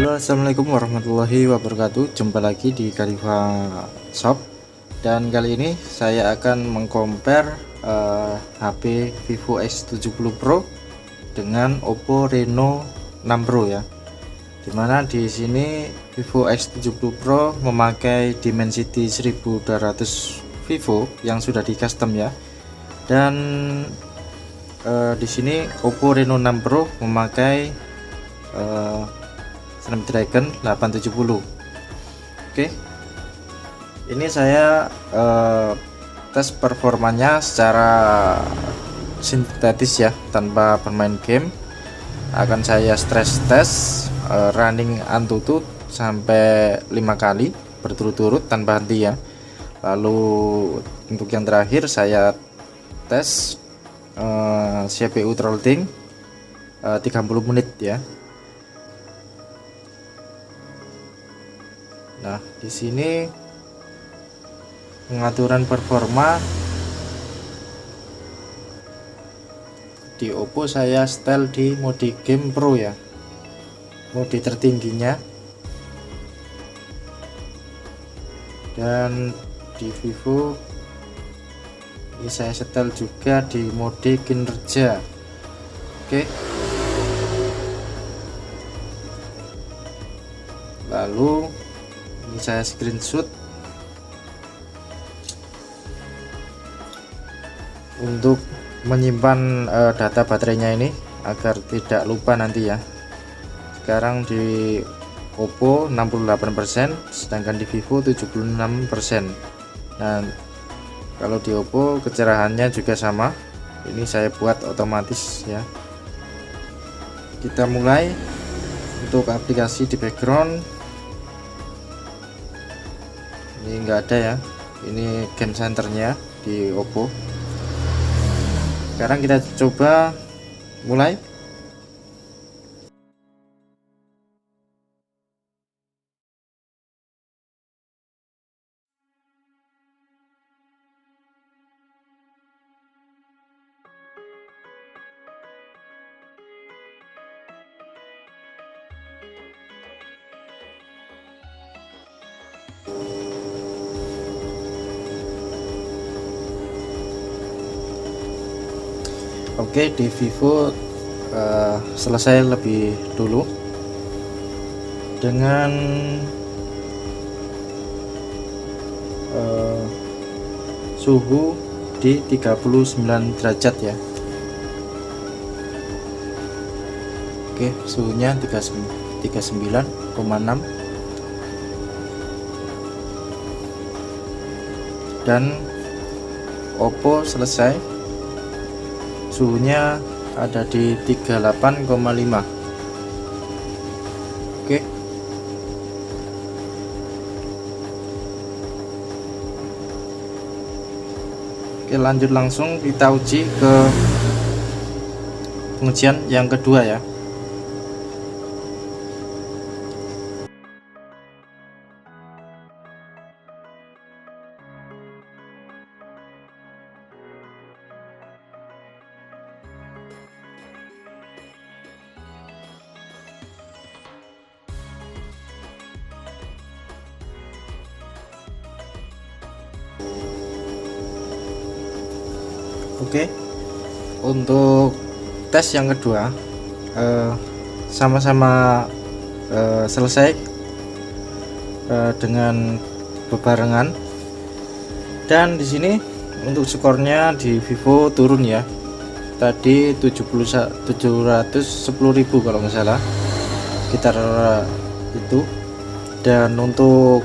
Halo, assalamualaikum warahmatullahi wabarakatuh. Jumpa lagi di Khalifa Shop, dan kali ini saya akan mengcompare HP Vivo X70 Pro dengan Oppo Reno 6 Pro ya. Dimana di sini Vivo X70 Pro memakai Dimensity 1200 Vivo yang sudah di custom ya, dan di sini Oppo Reno 6 Pro memakai Snapdragon 870. Oke, ini saya tes performanya secara sintetis ya, tanpa bermain game. Akan saya stress test running Antutu sampai 5 kali berturut-turut tanpa henti ya. Lalu untuk yang terakhir saya tes CPU throttling 30 menit ya. Nah, di sini pengaturan performa di Oppo saya setel di mode game Pro ya, mode tertingginya, dan di Vivo ini saya setel juga di mode kinerja. Oke, lalu ini saya screenshot untuk menyimpan data baterainya ini agar tidak lupa nanti ya. Sekarang di Oppo 68%, sedangkan di Vivo 76%. Nah, kalau di Oppo kecerahannya juga sama, ini saya buat otomatis ya. Kita mulai. Untuk aplikasi di background ini enggak ada ya, ini game centernya di Oppo. Sekarang kita coba mulai. Oke, di Vivo selesai lebih dulu dengan suhu di 39 derajat ya. Oke, suhunya 39,6, dan Oppo selesai, suhunya ada di 38,5. Oke. Oke, lanjut langsung kita uji ke pengujian yang kedua ya. Oke, untuk tes yang kedua sama-sama selesai dengan bebarengan, dan di sini untuk skornya di Vivo turun ya. Tadi 710.000 kalau nggak salah, sekitar itu. Dan untuk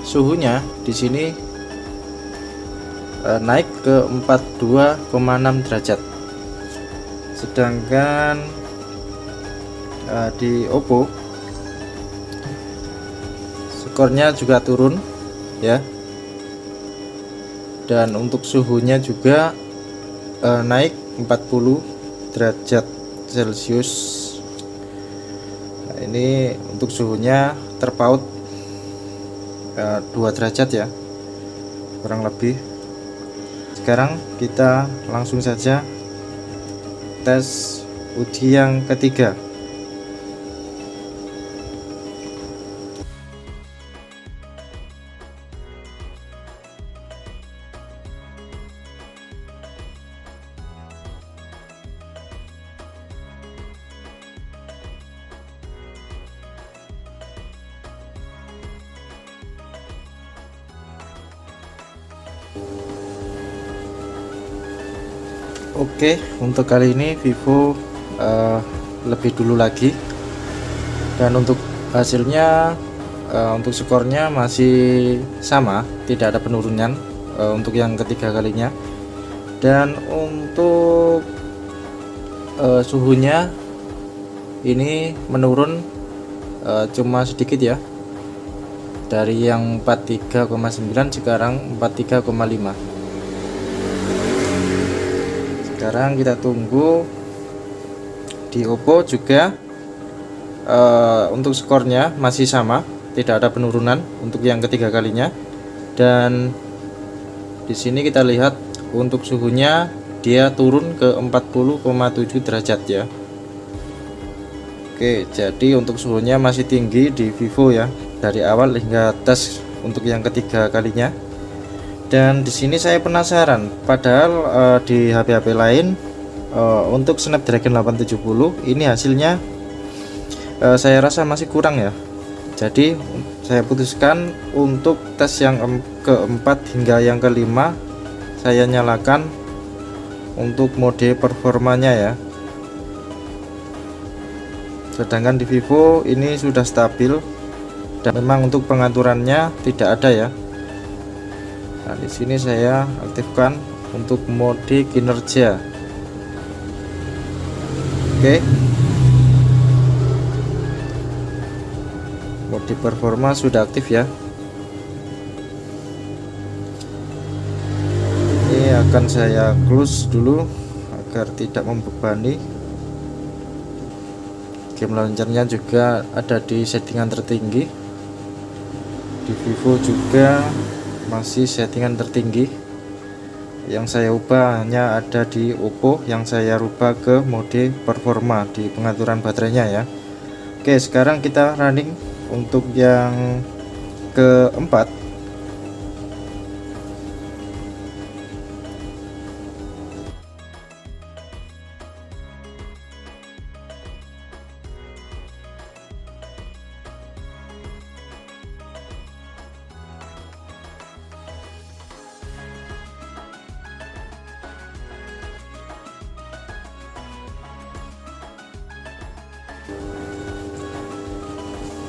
suhunya di sini naik ke 42,6 derajat, sedangkan di Oppo skornya juga turun ya, dan untuk suhunya juga naik 40 derajat Celcius. Nah, ini untuk suhunya terpaut 2 derajat ya, kurang lebih. Sekarang kita langsung saja tes uji yang ketiga. Oke, untuk kali ini Vivo lebih dulu lagi, dan untuk hasilnya untuk skornya masih sama, tidak ada penurunan untuk yang ketiga kalinya. Dan untuk suhunya ini menurun cuma sedikit ya, dari yang 43,9 sekarang 43,5. Sekarang kita tunggu di Oppo juga untuk skornya masih sama, tidak ada penurunan untuk yang ketiga kalinya. Dan di sini kita lihat untuk suhunya dia turun ke 40,7 derajat ya. Oke, jadi untuk suhunya masih tinggi di Vivo ya, dari awal hingga tes untuk yang ketiga kalinya. Dan di sini saya penasaran, padahal di HP-HP lain untuk Snapdragon 870 ini hasilnya saya rasa masih kurang ya. Jadi saya putuskan untuk tes yang keempat hingga yang kelima saya nyalakan untuk mode performanya ya. Sedangkan di Vivo ini sudah stabil, dan memang untuk pengaturannya tidak ada ya. Nah, di sini saya aktifkan untuk mode kinerja. Oke. Mode performa sudah aktif ya. Ini akan saya close dulu agar tidak membebani. Game launchernya juga ada di settingan tertinggi. Di Vivo juga masih settingan tertinggi. Yang saya ubah hanya ada di Oppo, yang saya rubah ke mode performa di pengaturan baterainya ya. Oke, sekarang kita running untuk yang keempat.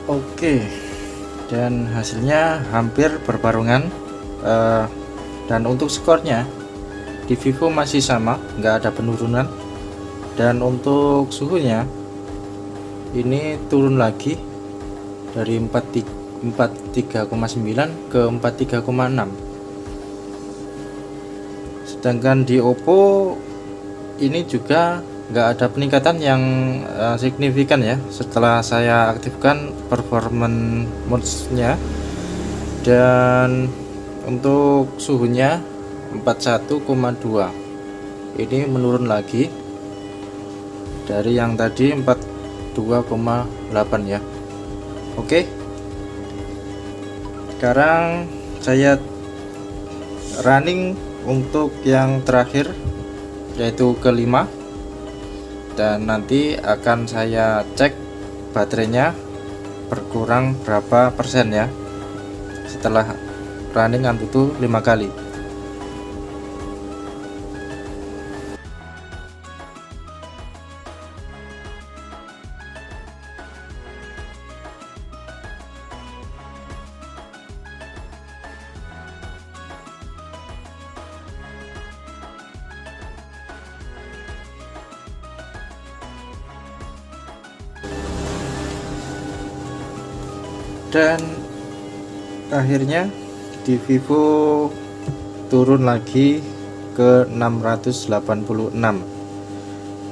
Oke, dan hasilnya hampir berbarengan, dan untuk skornya di Vivo masih sama, nggak ada penurunan. Dan untuk suhunya ini turun lagi dari 43,9 ke 43,6. Sedangkan di Oppo ini juga nggak ada peningkatan yang signifikan ya setelah saya aktifkan performance mode-nya. Dan untuk suhunya 41,2, ini menurun lagi dari yang tadi 42,8 ya. Oke, sekarang saya running untuk yang terakhir, yaitu kelima, dan nanti akan saya cek baterainya berkurang berapa persen ya setelah running Antutu 5 kali. Dan akhirnya di Vivo turun lagi ke 686,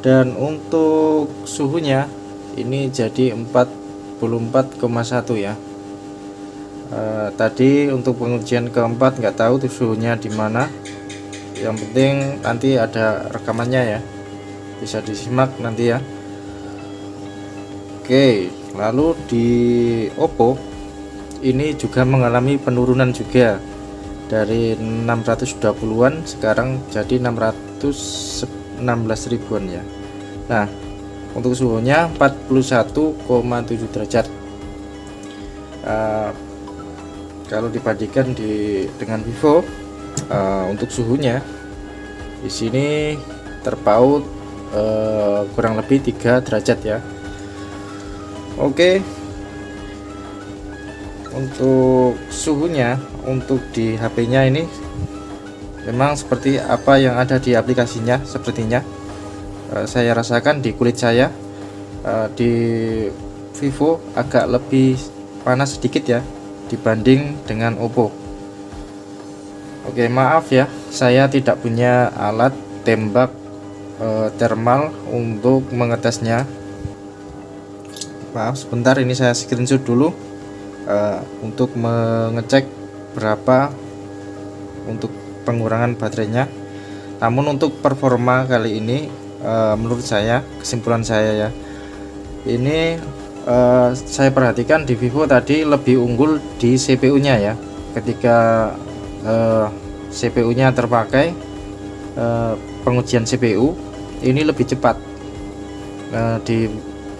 dan untuk suhunya ini jadi 44,1 ya. Tadi untuk pengujian keempat nggak tahu tuh suhunya di mana. Yang penting nanti ada rekamannya ya, bisa disimak nanti ya. Oke, lalu di Oppo ini juga mengalami penurunan juga dari 620-an sekarang jadi 616 ribuan ya. Nah, untuk suhunya 41,7 derajat. Kalau dibandingkan dengan Vivo, Untuk suhunya di sini terpaut kurang lebih 3 derajat ya. Oke, untuk suhunya untuk di HP-nya ini memang seperti apa yang ada di aplikasinya. Sepertinya saya rasakan di kulit saya di Vivo agak lebih panas sedikit ya dibanding dengan Oppo. Oke, maaf ya, saya tidak punya alat tembak thermal untuk mengetesnya. Maaf, sebentar, ini saya screenshot dulu untuk mengecek berapa untuk pengurangan baterainya. Namun untuk performa kali ini menurut saya, kesimpulan saya ya, ini saya perhatikan di Vivo tadi lebih unggul di CPU-nya ya. Ketika CPU-nya terpakai, pengujian CPU ini lebih cepat di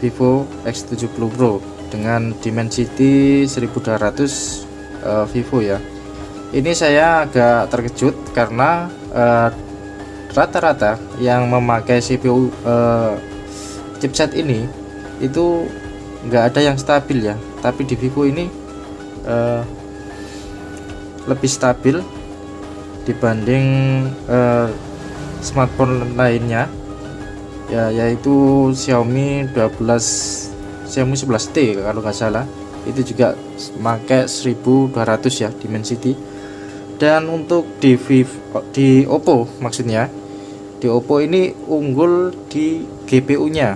Vivo X70 Pro dengan Dimensity 1200 Vivo ya. Ini saya agak terkejut karena rata-rata yang memakai CPU chipset ini itu nggak ada yang stabil ya, tapi di Vivo ini lebih stabil dibanding smartphone lainnya ya, yaitu Xiaomi 11T kalau nggak salah, itu juga pakai 1200 ya Dimensity. Dan untuk di Oppo, maksudnya di Oppo ini unggul di GPU-nya.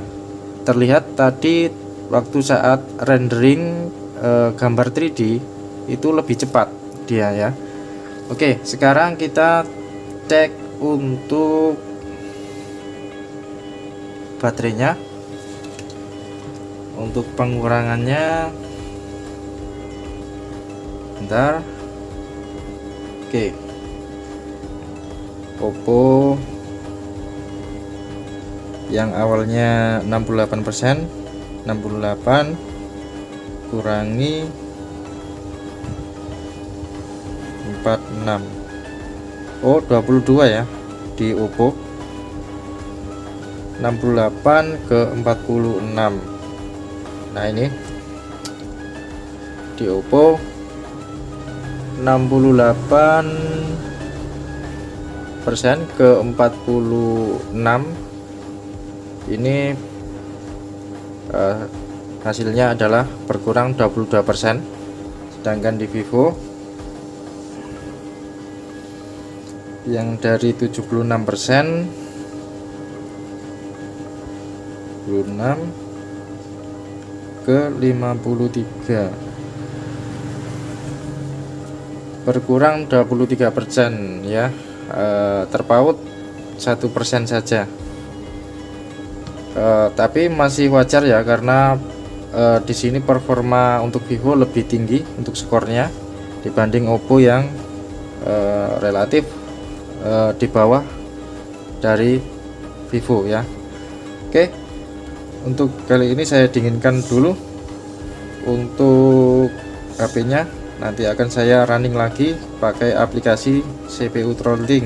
Terlihat tadi waktu saat rendering gambar 3D itu lebih cepat dia ya. Oke, sekarang kita cek untuk baterainya. Untuk pengurangannya, bentar. Oke, Oppo yang awalnya 68%, 68 kurangi 46, oh 22 ya di Oppo, 68 ke 46. Nah ini di Oppo 68% ke 46, ini hasilnya adalah berkurang 22%. Sedangkan di Vivo yang dari 76% 76 ke 53, berkurang 23% ya, terpaut 1% saja. Tapi masih wajar ya, karena di sini performa untuk Vivo lebih tinggi untuk skornya dibanding Oppo yang relatif di bawah dari Vivo ya. Oke, untuk kali ini saya dinginkan dulu untuk HP-nya. Nanti akan saya running lagi pakai aplikasi CPU throttling.